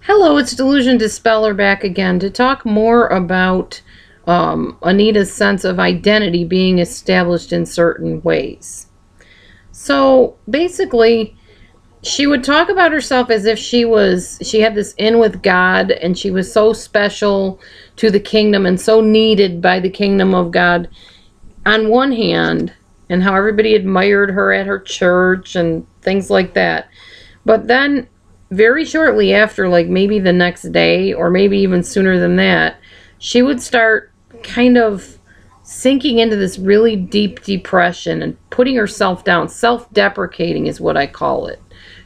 Hello, it's DelusionDispeller back again to talk more about Anita's sense of identity being established in certain ways. So basically, she would talk about herself as if she had this in with God and she was so special to the kingdom and so needed by the kingdom of God on one hand, and how everybody admired her at her church and things like that. But then very shortly after, like maybe the next day or maybe even sooner than that, she would start kind of sinking into this really deep depression and putting herself down. Self-deprecating is what I call it.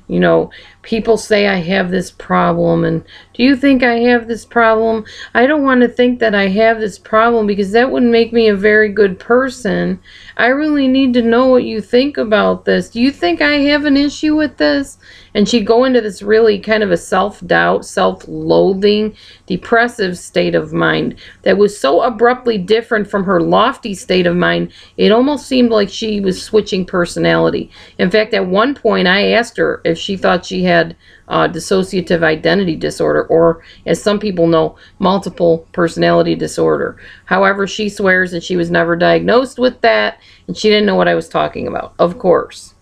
You know, people say I have this problem, and do you think I have this problem? I don't want to think that I have this problem because that wouldn't make me a very good person. I really need to know what you think about this. Do you think I have an issue with this? And she'd go into this really kind of a self-doubt, self-loathing, depressive state of mind that was so abruptly different from her lofty state of mind, it almost seemed like she was switching personality. In fact, at one point I asked her if she thought she had dissociative identity disorder, or as some people know, multiple personality disorder. However, she swears that she was never diagnosed with that and she didn't know what I was talking about, of course.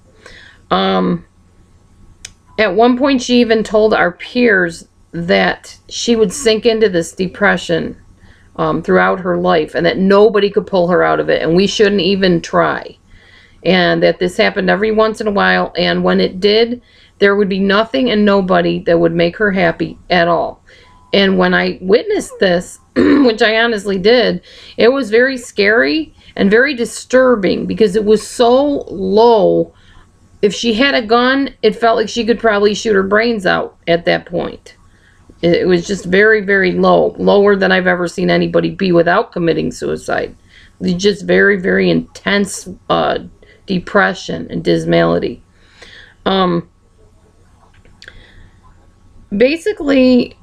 At one point, she even told our peers that she would sink into this depression throughout her life and that nobody could pull her out of it and we shouldn't even try. And that this happened every once in a while, and when it did, there would be nothing and nobody that would make her happy at all. And when I witnessed this, which I honestly did, it was very scary and very disturbing because it was so low. If she had a gun, it felt like she could probably shoot her brains out at that point. It was just very, very low. Lower than I've ever seen anybody be without committing suicide. Just very, very intense depression and dismality. Basically,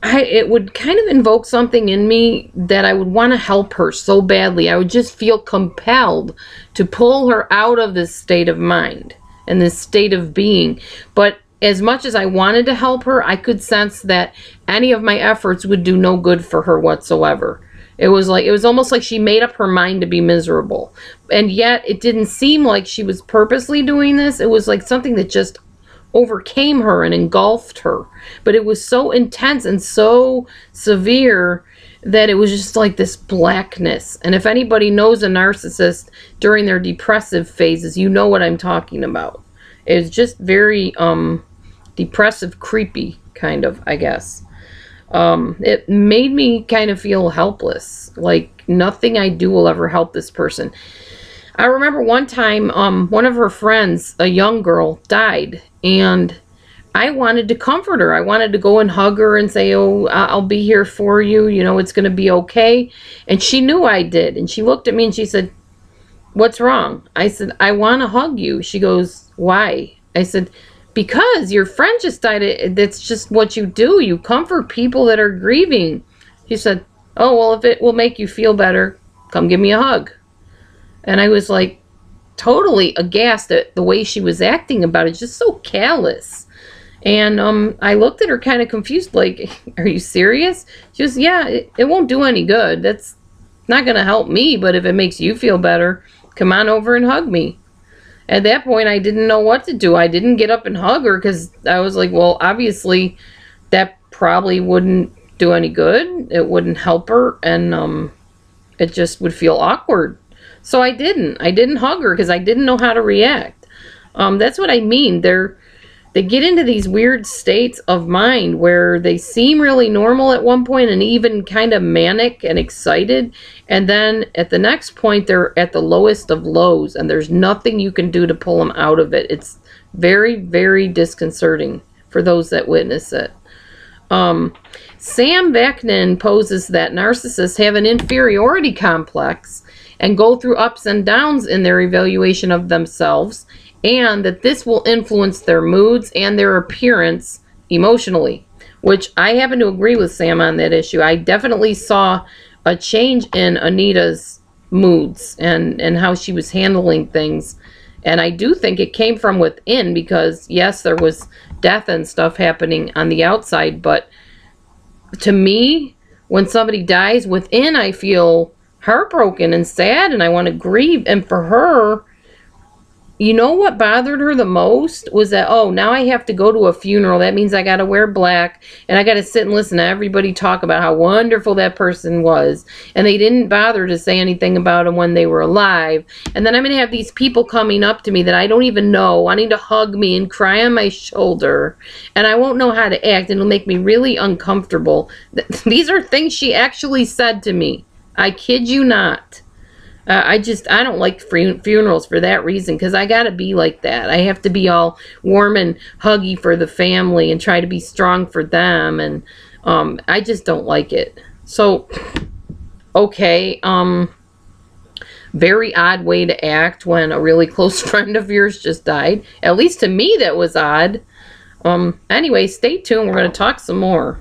it would kind of invoke something in me that I would want to help her so badly. I would just feel compelled to pull her out of this state of mind and this state of being. But as much as I wanted to help her, I could sense that any of my efforts would do no good for her whatsoever. It was almost like she made up her mind to be miserable. And yet it didn't seem like she was purposely doing this. It was like something that just overcame her and engulfed her. But it was so intense and so severe that it was just like this blackness. And if anybody knows a narcissist during their depressive phases, you know what I'm talking about. It's just very depressive, creepy kind of, I guess. It made me kind of feel helpless, like nothing I do will ever help this person. I remember one time one of her friends, a young girl, died, and I wanted to comfort her. I wanted to go and hug her and say, oh, I'll be here for you, you know, it's going to be okay. And she knew I did, and she looked at me and she said, what's wrong? I said, I want to hug you. She goes, why? I said, because your friend just died. That's just what you do. You comfort people that are grieving. She said, oh, well, if it will make you feel better, come give me a hug. And I was like totally aghast at the way she was acting about it. Just so callous. And I looked at her kind of confused, like, are you serious? She was, yeah, it won't do any good. That's not going to help me, but if it makes you feel better, come on over and hug me. At that point, I didn't know what to do. I didn't get up and hug her because I was like, well, obviously that probably wouldn't do any good. It wouldn't help her, and it just would feel awkward. So I didn't hug her because I didn't know how to react. That's what I mean. They get into these weird states of mind where they seem really normal at one point and even kind of manic and excited. And then at the next point, they're at the lowest of lows and there's nothing you can do to pull them out of it. It's very, very disconcerting for those that witness it. Sam Vaknin poses that narcissists have an inferiority complex and go through ups and downs in their evaluation of themselves, and that this will influence their moods and their appearance emotionally, which I happen to agree with Sam on that issue. I definitely saw a change in Anita's moods and how she was handling things. And I do think it came from within because, yes, there was death and stuff happening on the outside. But to me, when somebody dies within, I feel heartbroken and sad, and I want to grieve. And for her, you know what bothered her the most was that, oh, now I have to go to a funeral. That means I got to wear black, and I got to sit and listen to everybody talk about how wonderful that person was. And they didn't bother to say anything about them when they were alive. And then I'm going to have these people coming up to me that I don't even know, wanting to hug me and cry on my shoulder. And I won't know how to act, and it'll make me really uncomfortable. These are things she actually said to me. I kid you not. I don't like funerals for that reason, because I got to be like that. I have to be all warm and huggy for the family and try to be strong for them. And I just don't like it. So, okay, very odd way to act when a really close friend of yours just died. At least to me, that was odd. Anyway, stay tuned. We're going to talk some more.